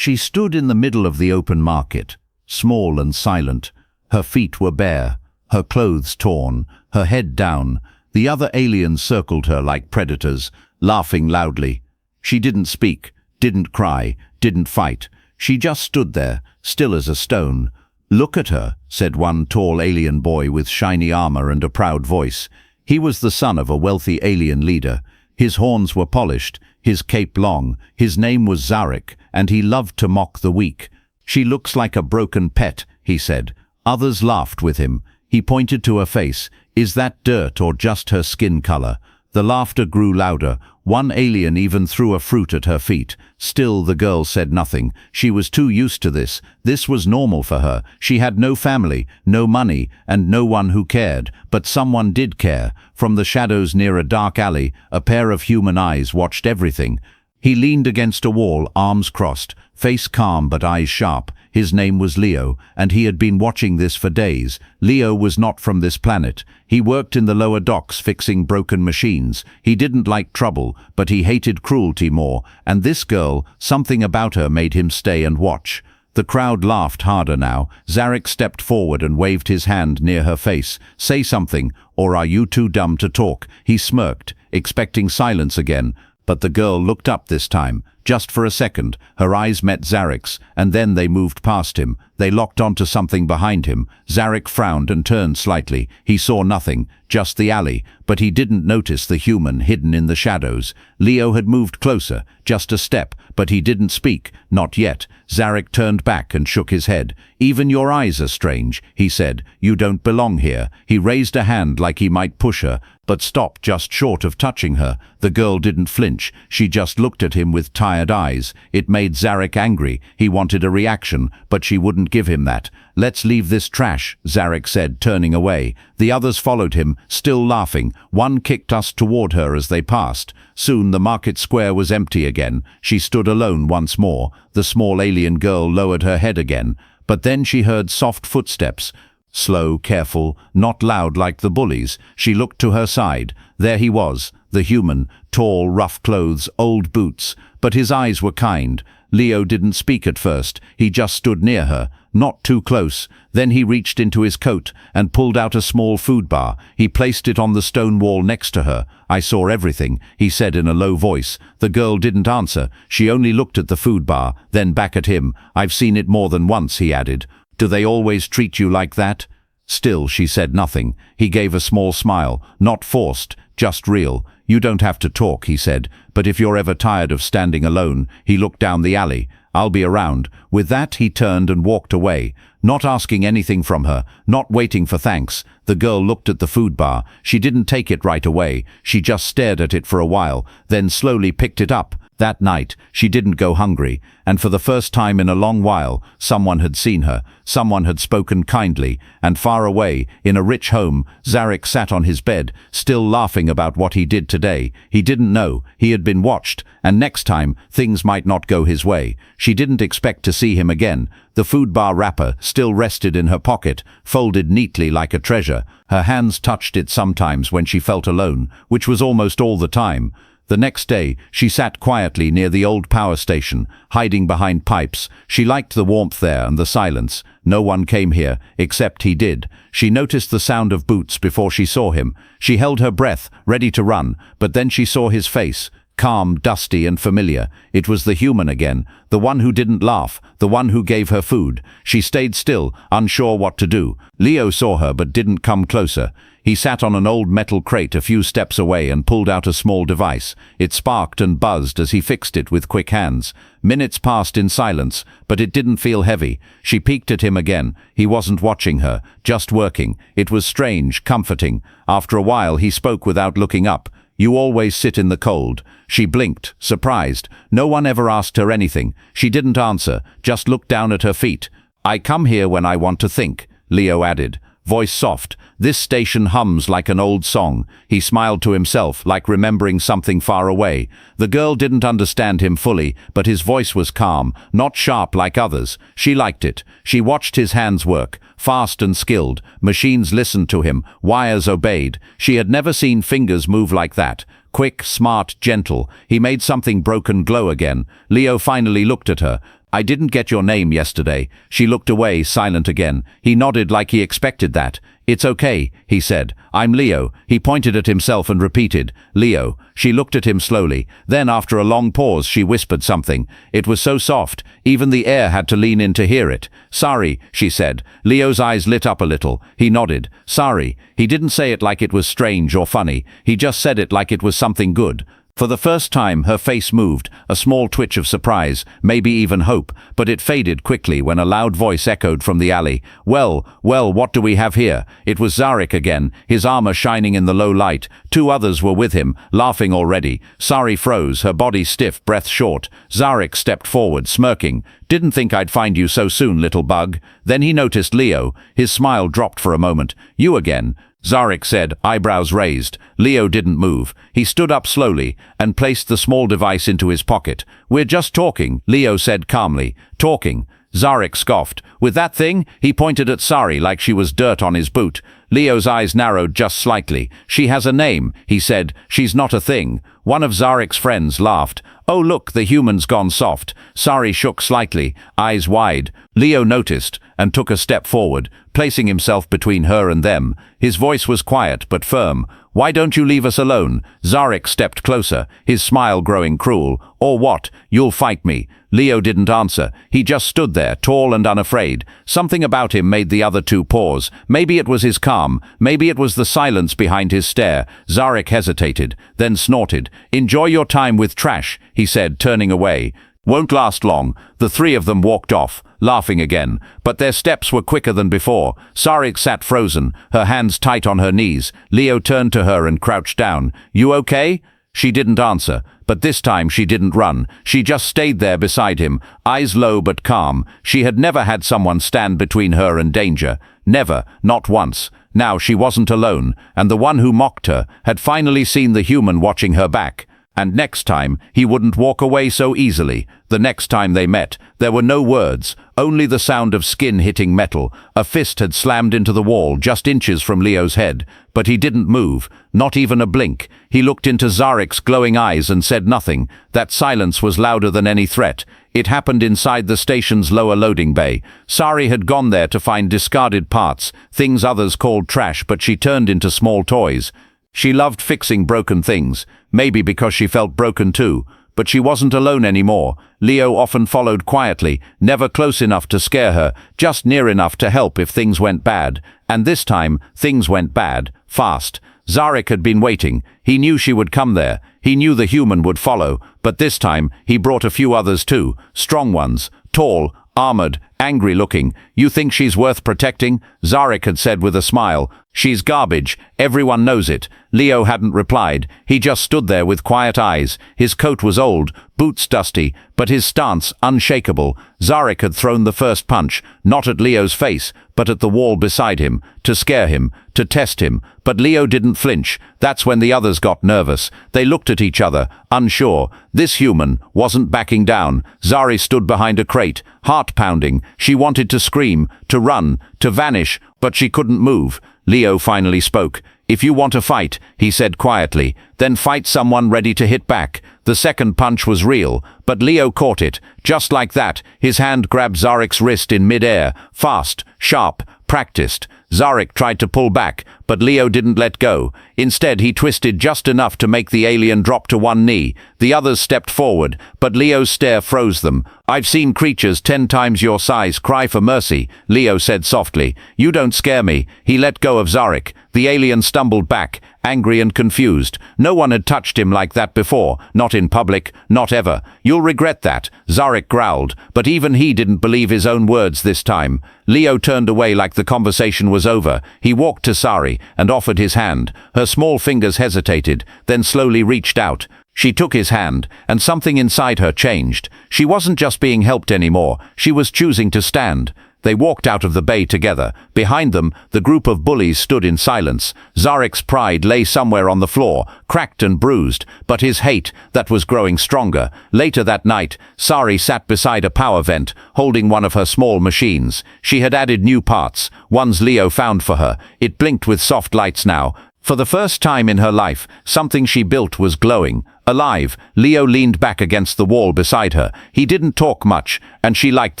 She stood in the middle of the open market, small and silent. Her feet were bare, her clothes torn, her head down. The other aliens circled her like predators, laughing loudly. She didn't speak, didn't cry, didn't fight. She just stood there, still as a stone. "Look at her," said one tall alien boy with shiny armor and a proud voice. He was the son of a wealthy alien leader. His horns were polished, his cape long. His name was Zarek, and he loved to mock the weak. "She looks like a broken pet," he said. Others laughed with him. He pointed to her face. "Is that dirt or just her skin color?" The laughter grew louder. One alien even threw a fruit at her feet. Still, the girl said nothing. She was too used to this. This was normal for her. She had no family, no money, and no one who cared. But someone did care. From the shadows near a dark alley, a pair of human eyes watched everything. He leaned against a wall, arms crossed, face calm but eyes sharp. His name was Leo, and he had been watching this for days. Leo was not from this planet. He worked in the lower docks fixing broken machines. He didn't like trouble, but he hated cruelty more. And this girl, something about her made him stay and watch. The crowd laughed harder now. Zarek stepped forward and waved his hand near her face. "Say something, or are you too dumb to talk?" He smirked, expecting silence again. But the girl looked up this time. Just for a second, her eyes met Zarek's, and then they moved past him. They locked onto something behind him. Zarek frowned and turned slightly. He saw nothing, just the alley, but he didn't notice the human hidden in the shadows. Leo had moved closer, just a step, but he didn't speak, not yet. Zarek turned back and shook his head. "Even your eyes are strange," he said. "You don't belong here." He raised a hand like he might push her, but stopped just short of touching her. The girl didn't flinch. She just looked at him with tired eyes. It made Zarek angry. He wanted a reaction, but she wouldn't give him that. "Let's leave this trash," Zarek said, turning away. The others followed him, still laughing. One kicked us toward her as they passed. Soon the market square was empty again. She stood alone once more. The small alien girl lowered her head again. But then she heard soft footsteps. Slow, careful, not loud like the bullies. She looked to her side. There he was, the human, tall, rough clothes, old boots. But his eyes were kind. Leo didn't speak at first. He just stood near her, not too close. Then he reached into his coat and pulled out a small food bar. He placed it on the stone wall next to her. "I saw everything," he said in a low voice. The girl didn't answer. She only looked at the food bar, then back at him. "I've seen it more than once," he added. "Do they always treat you like that?" Still, she said nothing. He gave a small smile, not forced, just real. "You don't have to talk," he said, "but if you're ever tired of standing alone," he looked down the alley, "I'll be around." With that, he turned and walked away, not asking anything from her, not waiting for thanks. The girl looked at the food bar. She didn't take it right away. She just stared at it for a while, then slowly picked it up. That night, she didn't go hungry, and for the first time in a long while, someone had seen her, someone had spoken kindly, and far away, in a rich home, Zarek sat on his bed, still laughing about what he did today. He didn't know, he had been watched, and next time, things might not go his way. She didn't expect to see him again. The food bar wrapper still rested in her pocket, folded neatly like a treasure. Her hands touched it sometimes when she felt alone, which was almost all the time. The next day, she sat quietly near the old power station, hiding behind pipes. She liked the warmth there and the silence. No one came here, except he did. She noticed the sound of boots before she saw him. She held her breath, ready to run, but then she saw his face. Calm, dusty, and familiar. It was the human again, the one who didn't laugh, the one who gave her food. She stayed still, unsure what to do. Leo saw her but didn't come closer. He sat on an old metal crate a few steps away and pulled out a small device. It sparked and buzzed as he fixed it with quick hands. Minutes passed in silence, but it didn't feel heavy. She peeked at him again. He wasn't watching her, just working. It was strange, comforting. After a while, he spoke without looking up. "You always sit in the cold." She blinked, surprised. No one ever asked her anything. She didn't answer, just looked down at her feet. "I come here when I want to think," Leo added. Voice soft. "This station hums like an old song." He smiled to himself, like remembering something far away. The girl didn't understand him fully, but his voice was calm, not sharp like others. She liked it. She watched his hands work, fast and skilled. Machines listened to him, wires obeyed. She had never seen fingers move like that. Quick, smart, gentle. He made something broken glow again. Leo finally looked at her. I didn't get your name yesterday. She looked away, silent again. He nodded like he expected that. It's okay, he said. I'm Leo. He pointed at himself and repeated, Leo. She looked at him slowly. Then, after a long pause, she whispered something. It was so soft, even the air had to lean in to hear it. Sorry, she said. Leo's eyes lit up a little. He nodded. Sorry. He didn't say it like it was strange or funny. He just said it like it was something good. For the first time, her face moved, a small twitch of surprise, maybe even hope, but it faded quickly when a loud voice echoed from the alley. Well, what do we have here? It was Zarek again, his armor shining in the low light. Two others were with him, laughing already. Sari froze, her body stiff, breath short. Zarek stepped forward, smirking. Didn't think I'd find you so soon, little bug. Then he noticed Leo. His smile dropped for a moment. You again? Zarek said, eyebrows raised. Leo didn't move. He stood up slowly and placed the small device into his pocket. We're just talking, Leo said calmly. Talking. Zarek scoffed. With that thing? He pointed at Sari like she was dirt on his boot. Leo's eyes narrowed just slightly. She has a name, he said. She's not a thing. One of Zarek's friends laughed. Oh look, the human's gone soft. Sari shook slightly, eyes wide. Leo noticed and took a step forward, placing himself between her and them. His voice was quiet but firm. Why don't you leave us alone? Zarek stepped closer, his smile growing cruel. Or what? You'll fight me. Leo didn't answer. He just stood there, tall and unafraid. Something about him made the other two pause. Maybe it was his calm. Maybe it was the silence behind his stare. Zarek hesitated, then snorted. Enjoy your time with trash, he said, turning away. Won't last long. The three of them walked off, laughing again, but their steps were quicker than before. Zarek sat frozen, her hands tight on her knees. Leo turned to her and crouched down. You okay? She didn't answer, but this time she didn't run. She just stayed there beside him, eyes low but calm. She had never had someone stand between her and danger. Never, not once. Now she wasn't alone, and the one who mocked her had finally seen the human watching her back. And next time, he wouldn't walk away so easily. The next time they met, there were no words, only the sound of skin hitting metal. A fist had slammed into the wall just inches from Leo's head, but he didn't move, not even a blink. He looked into Zarek's glowing eyes and said nothing. That silence was louder than any threat. It happened inside the station's lower loading bay. Sari had gone there to find discarded parts, things others called trash, but she turned into small toys. She loved fixing broken things, maybe because she felt broken too. But she wasn't alone anymore. Leo often followed quietly, never close enough to scare her, just near enough to help if things went bad. And this time, things went bad, fast. Zarek had been waiting. He knew she would come there. He knew the human would follow. But this time, he brought a few others too. Strong ones, tall, armored, angry-looking. You think she's worth protecting? Zarek had said with a smile. She's garbage. Everyone knows it. Leo hadn't replied. He just stood there with quiet eyes. His coat was old, boots dusty, but his stance unshakable. Zarek had thrown the first punch, not at Leo's face, but at the wall beside him, to scare him, to test him. But Leo didn't flinch. That's when the others got nervous. They looked at each other, unsure. This human wasn't backing down. Zari stood behind a crate, heart pounding. She wanted to scream, to run, to vanish, but she couldn't move. Leo finally spoke. If you want to fight, he said quietly, then fight someone ready to hit back. The second punch was real, but Leo caught it. Just like that, his hand grabbed Zarek's wrist in mid-air, fast, sharp, practiced. Zarek tried to pull back, but Leo didn't let go. Instead, he twisted just enough to make the alien drop to one knee. The others stepped forward, but Leo's stare froze them. I've seen creatures 10 times your size cry for mercy, Leo said softly. You don't scare me. He let go of Zarek. The alien stumbled back, angry and confused. No one had touched him like that before, not in public, not ever. You'll regret that, Zarek growled, but even he didn't believe his own words this time. Leo turned away like the conversation was over. He walked to Sari and offered his hand. Her small fingers hesitated, then slowly reached out. She took his hand, and something inside her changed. She wasn't just being helped anymore, she was choosing to stand. They walked out of the bay together. Behind them, the group of bullies stood in silence. Zarek's pride lay somewhere on the floor, cracked and bruised, but his hate, that was growing stronger. Later that night, Sari sat beside a power vent, holding one of her small machines. She had added new parts, ones Leo found for her. It blinked with soft lights now. For the first time in her life, something she built was glowing, alive. Leo leaned back against the wall beside her. He didn't talk much, and she liked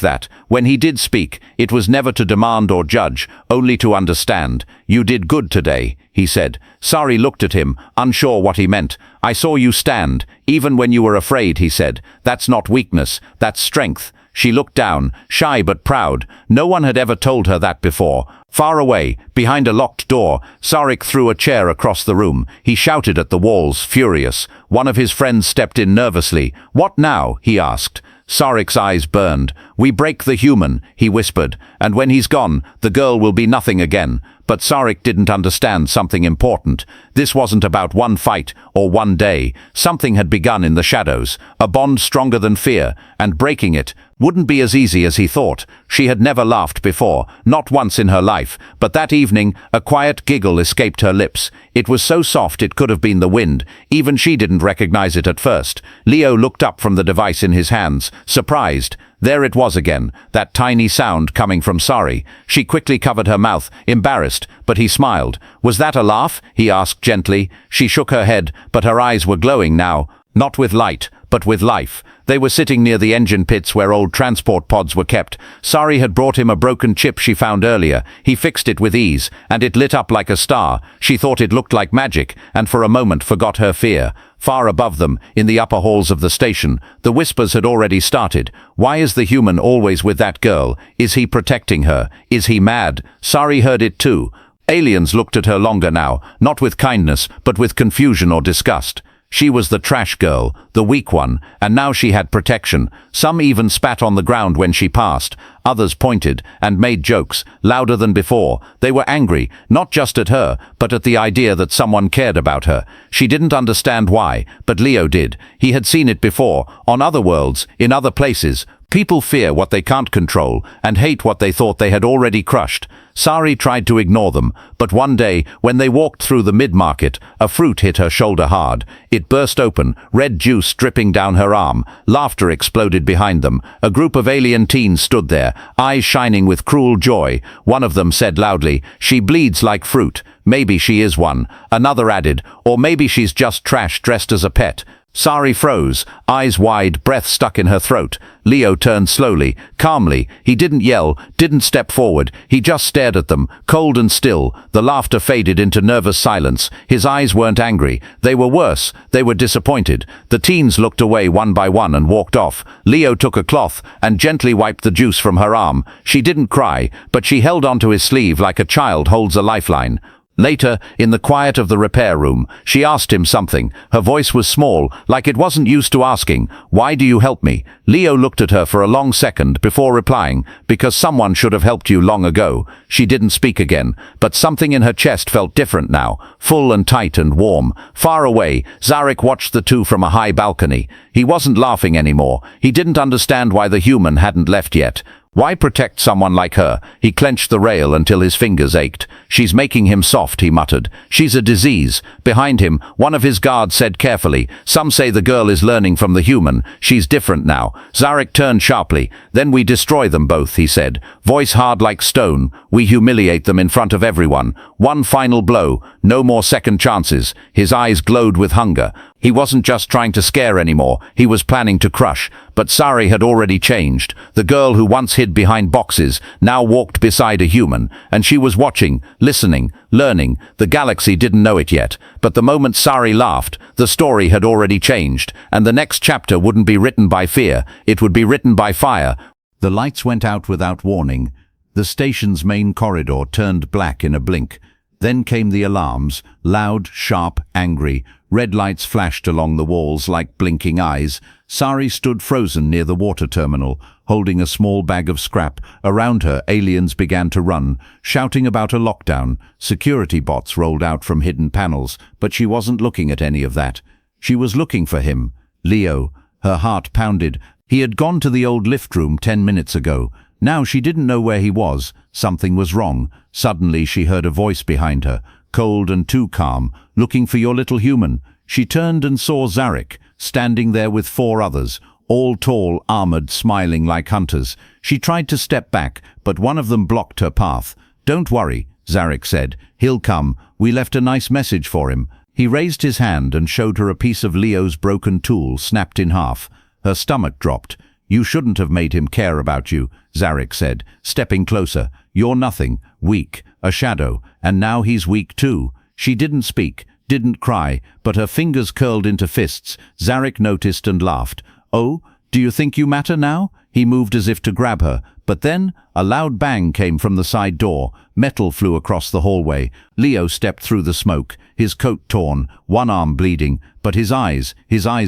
that. When he did speak, it was never to demand or judge, only to understand. "You did good today," he said. Sari looked at him, unsure what he meant. "I saw you stand, even when you were afraid," he said. "That's not weakness, that's strength." She looked down, shy but proud. No one had ever told her that before. Far away, behind a locked door, Sarek threw a chair across the room. He shouted at the walls, furious. One of his friends stepped in nervously. "What now?" he asked. Sarek's eyes burned. "We break the human," he whispered, "and when he's gone, the girl will be nothing again." But Sarek didn't understand something important. This wasn't about one fight or one day. Something had begun in the shadows, a bond stronger than fear, and breaking it wouldn't be as easy as he thought. She had never laughed before, not once in her life, but that evening a quiet giggle escaped her lips. It was so soft it could have been the wind. Even she didn't recognize it at first. Leo looked up from the device in his hands, surprised. There it was again, that tiny sound coming from Sari. She quickly covered her mouth, embarrassed, but he smiled. "Was that a laugh?" he asked gently. She shook her head, but her eyes were glowing now, not with light, but with life. They were sitting near the engine pits where old transport pods were kept. Sari had brought him a broken chip she found earlier. He fixed it with ease, and it lit up like a star. She thought it looked like magic, and for a moment forgot her fear. Far above them, in the upper halls of the station, the whispers had already started. Why is the human always with that girl? Is he protecting her? Is he mad? Sari heard it too. Aliens looked at her longer now, not with kindness, but with confusion or disgust. She was the trash girl, the weak one, and now she had protection. Some even spat on the ground when she passed. Others pointed and made jokes, louder than before. They were angry, not just at her, but at the idea that someone cared about her. She didn't understand why, but Leo did. He had seen it before, on other worlds, in other places. People fear what they can't control and hate what they thought they had already crushed. Sari tried to ignore them, but one day, when they walked through the mid-market, a fruit hit her shoulder hard. It burst open, red juice dripping down her arm. Laughter exploded behind them. A group of alien teens stood there, eyes shining with cruel joy. One of them said loudly, "She bleeds like fruit." "Maybe she is one," another added, "or maybe she's just trash dressed as a pet." Sari froze, eyes wide, breath stuck in her throat. Leo turned slowly, calmly. He didn't yell, didn't step forward. He just stared at them, cold and still. The laughter faded into nervous silence. His eyes weren't angry. They were worse. They were disappointed. The teens looked away one by one and walked off. Leo took a cloth and gently wiped the juice from her arm. She didn't cry, but she held onto his sleeve like a child holds a lifeline. Later, in the quiet of the repair room, she asked him something. Her voice was small, like it wasn't used to asking, "Why do you help me?" Leo looked at her for a long second before replying, "Because someone should have helped you long ago." She didn't speak again, but something in her chest felt different now, full and tight and warm. Far away, Zarek watched the two from a high balcony. He wasn't laughing anymore. He didn't understand why the human hadn't left yet. Why protect someone like her? He clenched the rail until his fingers ached. "She's making him soft," he muttered. "She's a disease." Behind him, one of his guards said carefully, "Some say the girl is learning from the human. She's different now." Zarek turned sharply. "Then we destroy them both," he said, voice hard like stone. "We humiliate them in front of everyone. One final blow. No more second chances." His eyes glowed with hunger. He wasn't just trying to scare anymore. He was planning to crush. But Sari had already changed. The girl who once hid behind boxes now walked beside a human, and she was watching, listening, learning. The galaxy didn't know it yet, but the moment Sari laughed, the story had already changed, and the next chapter wouldn't be written by fear. It would be written by fire. The lights went out without warning. The station's main corridor turned black in a blink. Then came the alarms, loud, sharp, angry. Red lights flashed along the walls like blinking eyes. Sari stood frozen near the water terminal, holding a small bag of scrap. Around her, aliens began to run, shouting about a lockdown. Security bots rolled out from hidden panels, but she wasn't looking at any of that. She was looking for him, Leo. Her heart pounded. He had gone to the old lift room 10 minutes ago. Now she didn't know where he was. Something was wrong. Suddenly she heard a voice behind her, cold and too calm. "Looking for your little human." She turned and saw Zarek, standing there with 4 others, all tall, armored, smiling like hunters. She tried to step back, but one of them blocked her path. "Don't worry," Zarek said. "He'll come. We left a nice message for him." He raised his hand and showed her a piece of Leo's broken tool snapped in half. Her stomach dropped. "You shouldn't have made him care about you," Zarek said, stepping closer. "You're nothing, weak, a shadow, and now he's weak too." She didn't speak, didn't cry, but her fingers curled into fists. Zarek noticed and laughed. "Oh, do you think you matter now?" He moved as if to grab her, but then a loud bang came from the side door. Metal flew across the hallway. Leo stepped through the smoke, his coat torn, one arm bleeding, but his eyes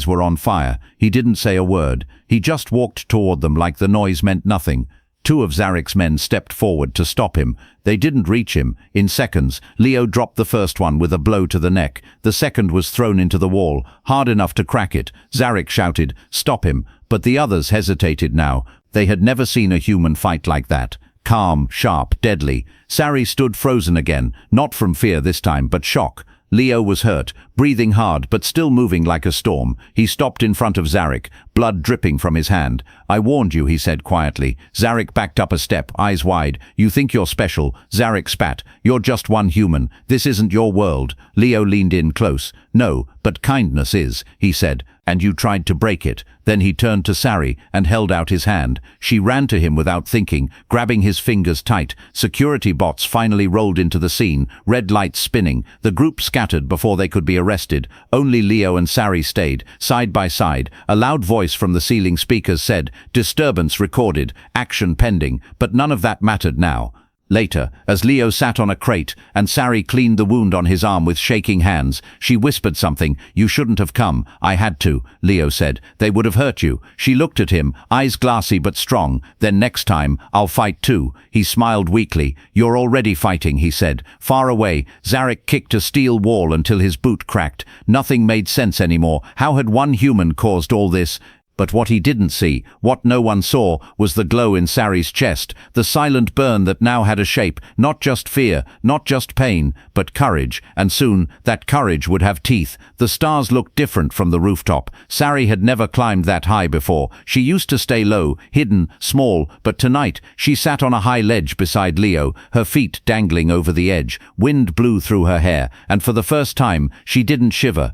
were on fire. He didn't say a word. He just walked toward them like the noise meant nothing. Two of Zarek's men stepped forward to stop him. They didn't reach him. In seconds, Leo dropped the first one with a blow to the neck. The second was thrown into the wall, hard enough to crack it. Zarek shouted, "Stop him!" But the others hesitated now. They had never seen a human fight like that. Calm, sharp, deadly. Sari stood frozen again, not from fear this time, but shock. Leo was hurt, breathing hard but still moving like a storm. He stopped in front of Zarek, blood dripping from his hand. "I warned you," he said quietly. Zarek backed up a step, eyes wide. "You think you're special?" Zarek spat. "You're just one human. This isn't your world." Leo leaned in close. "No, but kindness is," he said. "And you tried to break it." Then he turned to Sari and held out his hand. She ran to him without thinking, grabbing his fingers tight. Security bots finally rolled into the scene, red lights spinning. The group scattered before they could be arrested. Only Leo and Sari stayed, side by side. A loud voice from the ceiling speakers said, "Disturbance recorded, action pending," but none of that mattered now. Later, as Leo sat on a crate and Sari cleaned the wound on his arm with shaking hands, she whispered something. "You shouldn't have come." "I had to," Leo said. "They would have hurt you." She looked at him, eyes glassy but strong. "Then next time, I'll fight too." He smiled weakly. "You're already fighting," he said. Far away, Zarek kicked a steel wall until his boot cracked. Nothing made sense anymore. How had one human caused all this? But what he didn't see, what no one saw, was the glow in Sari's chest, the silent burn that now had a shape, not just fear, not just pain, but courage, and soon that courage would have teeth. The stars looked different from the rooftop. Sari had never climbed that high before. She used to stay low, hidden, small, but tonight she sat on a high ledge beside Leo, her feet dangling over the edge. Wind blew through her hair, and for the first time she didn't shiver.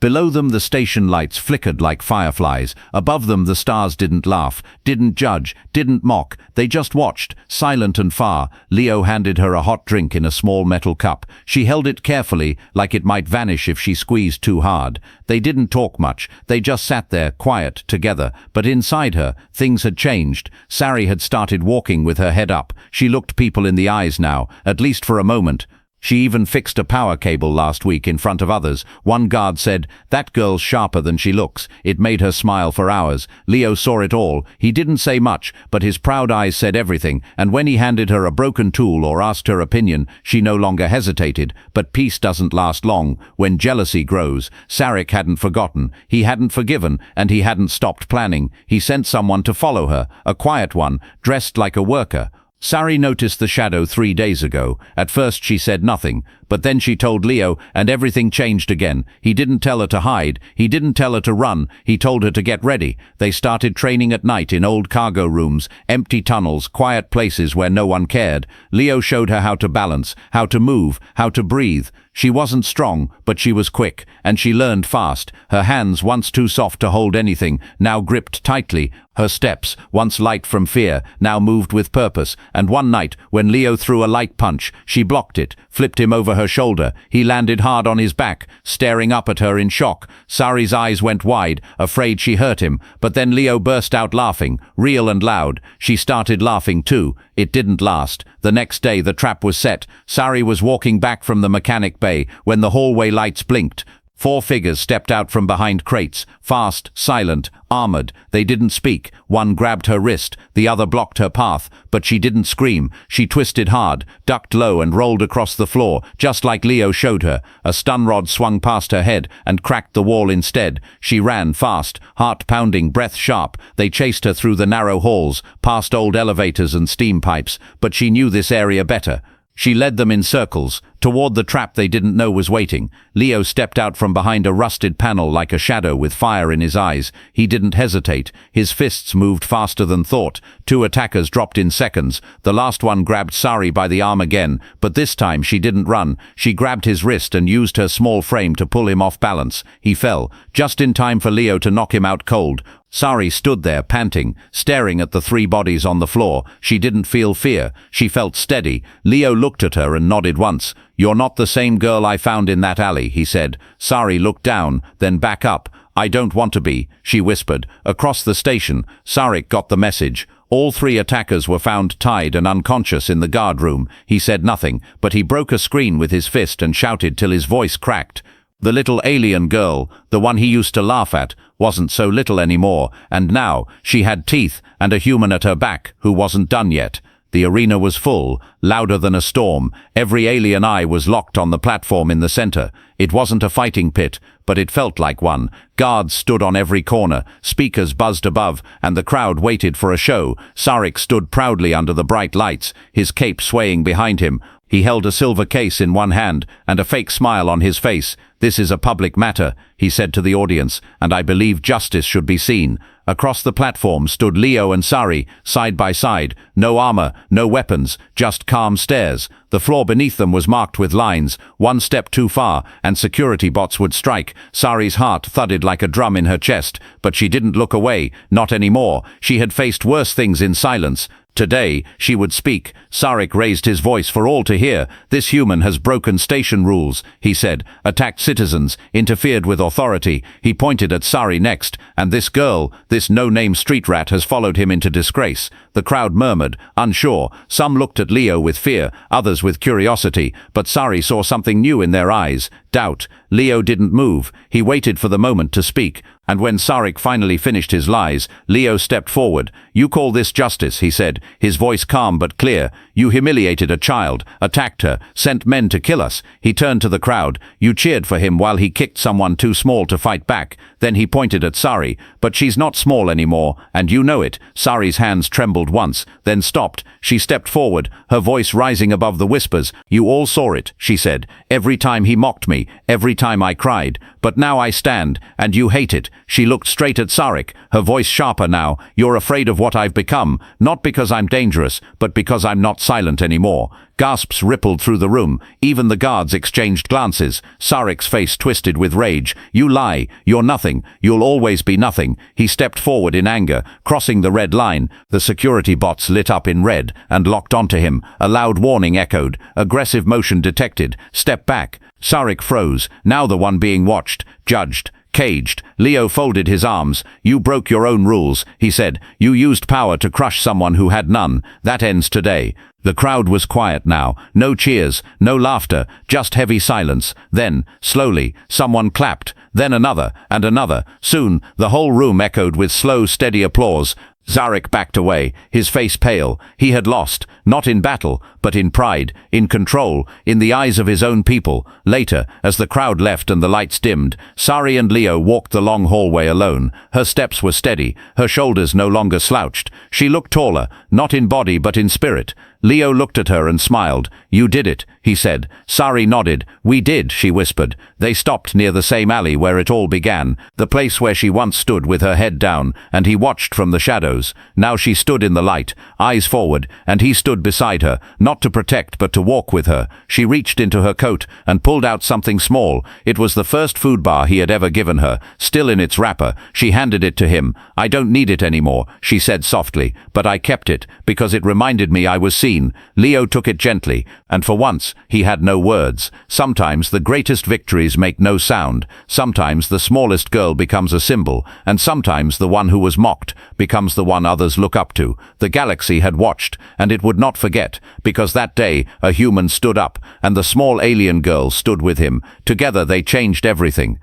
Below them the station lights flickered like fireflies. Above them the stars didn't laugh, didn't judge, didn't mock. They just watched, silent and far. Leo handed her a hot drink in a small metal cup. She held it carefully, like it might vanish if she squeezed too hard. They didn't talk much. They just sat there, quiet, together. But inside her, things had changed. Sari had started walking with her head up. She looked people in the eyes now, at least for a moment. She even fixed a power cable last week in front of others. One guard said, "That girl's sharper than she looks." It made her smile for hours. Leo saw it all. He didn't say much, but his proud eyes said everything, and when he handed her a broken tool or asked her opinion, she no longer hesitated. But peace doesn't last long. When jealousy grows, Zarek hadn't forgotten. He hadn't forgiven, and he hadn't stopped planning. He sent someone to follow her, a quiet one, dressed like a worker. Sari noticed the shadow 3 days ago. At first she said nothing, but then she told Leo, and everything changed again. He didn't tell her to hide. He didn't tell her to run. He told her to get ready. They started training at night in old cargo rooms, empty tunnels, quiet places where no one cared. Leo showed her how to balance, how to move, how to breathe. She wasn't strong, but she was quick, and she learned fast. Her hands, once too soft to hold anything, now gripped tightly. Her steps, once light from fear, now moved with purpose. And one night, when Leo threw a light punch, she blocked it, flipped him over her shoulder. He landed hard on his back, staring up at her in shock. Sari's eyes went wide, afraid she hurt him. But then Leo burst out laughing, real and loud. She started laughing too. It didn't last. The next day the trap was set. Sari was walking back from the mechanic bay when the hallway lights blinked. 4 figures stepped out from behind crates, fast, silent, armored. They didn't speak. One grabbed her wrist, the other blocked her path, but she didn't scream. She twisted hard, ducked low and rolled across the floor, just like Leo showed her. A stun rod swung past her head and cracked the wall instead. She ran fast, heart pounding, breath sharp. They chased her through the narrow halls, past old elevators and steam pipes, but she knew this area better. She led them in circles, toward the trap they didn't know was waiting. Leo stepped out from behind a rusted panel like a shadow with fire in his eyes. He didn't hesitate. His fists moved faster than thought. 2 attackers dropped in seconds. The last one grabbed Sari by the arm again, but this time she didn't run. She grabbed his wrist and used her small frame to pull him off balance. He fell, just in time for Leo to knock him out cold. Sari stood there, panting, staring at the 3 bodies on the floor. She didn't feel fear. She felt steady. Leo looked at her and nodded once. "You're not the same girl I found in that alley," he said. Sari looked down, then back up. "I don't want to be," she whispered. Across the station, Sarek got the message. All 3 attackers were found tied and unconscious in the guard room. He said nothing, but he broke a screen with his fist and shouted till his voice cracked. The little alien girl, the one he used to laugh at, wasn't so little anymore, and now she had teeth and a human at her back who wasn't done yet. The arena was full, louder than a storm. Every alien eye was locked on the platform in the center. It wasn't a fighting pit, but it felt like one. Guards stood on every corner, speakers buzzed above, and the crowd waited for a show. Sarek stood proudly under the bright lights, his cape swaying behind him. He held a silver case in one hand and a fake smile on his face. "This is a public matter," he said to the audience, "and I believe justice should be seen." Across the platform stood Leo and Sari, side by side. No armor, no weapons, just calm stares. The floor beneath them was marked with lines. 1 step too far, and security bots would strike. Sari's heart thudded like a drum in her chest, but she didn't look away, not anymore. She had faced worse things in silence. Today, she would speak. Sarek raised his voice for all to hear. "This human has broken station rules," he said, "attacked citizens, interfered with authority." He pointed at Sari next. "And this girl, this no-name street rat, has followed him into disgrace." The crowd murmured, unsure. Some looked at Leo with fear, others with curiosity, but Sari saw something new in their eyes. Doubt. Leo didn't move. He waited for the moment to speak. And when Sarek finally finished his lies, Leo stepped forward. "You call this justice," he said, his voice calm but clear. "You humiliated a child, attacked her, sent men to kill us." He turned to the crowd. "You cheered for him while he kicked someone too small to fight back." Then he pointed at Sari. "But she's not small anymore, and you know it." Sari's hands trembled once, then stopped. She stepped forward, her voice rising above the whispers. "You all saw it," she said. "Every time he mocked me, every time I cried. But now I stand, and you hate it." She looked straight at Sarek, her voice sharper now. "You're afraid of what I've become, not because I'm dangerous, but because I'm not silent anymore." Gasps rippled through the room. Even the guards exchanged glances. Sarek's face twisted with rage. "You lie. You're nothing. You'll always be nothing." He stepped forward in anger, crossing the red line. The security bots lit up in red and locked onto him. A loud warning echoed. Aggressive motion detected. Step back. Sarek froze, now the one being watched, judged, caged. Leo folded his arms. "You broke your own rules," he said. "You used power to crush someone who had none. That ends today." The crowd was quiet now. No cheers, no laughter, just heavy silence. Then, slowly, someone clapped, then another, and another. Soon, the whole room echoed with slow, steady applause. Sarek backed away, his face pale. He had lost, not in battle, but in pride, in control, in the eyes of his own people. Later, as the crowd left and the lights dimmed, Sari and Leo walked the long hallway alone. Her steps were steady, her shoulders no longer slouched. She looked taller, not in body but in spirit. Leo looked at her and smiled. "You did it," he said. Sari nodded. "We did," she whispered. They stopped near the same alley where it all began, the place where she once stood with her head down, and he watched from the shadows. Now she stood in the light, eyes forward, and he stood beside her, not to protect but to walk with her. She reached into her coat and pulled out something small. It was the first food bar he had ever given her, still in its wrapper. She handed it to him. "I don't need it anymore," she said softly, "but I kept it, because it reminded me I was seen." Leo took it gently, and for once he had no words. Sometimes the greatest victories make no sound. Sometimes the smallest girl becomes a symbol, and sometimes the one who was mocked becomes the one others look up to. The galaxy had watched, and it would not forget, because that day a human stood up, and the small alien girl stood with him. Together they changed everything.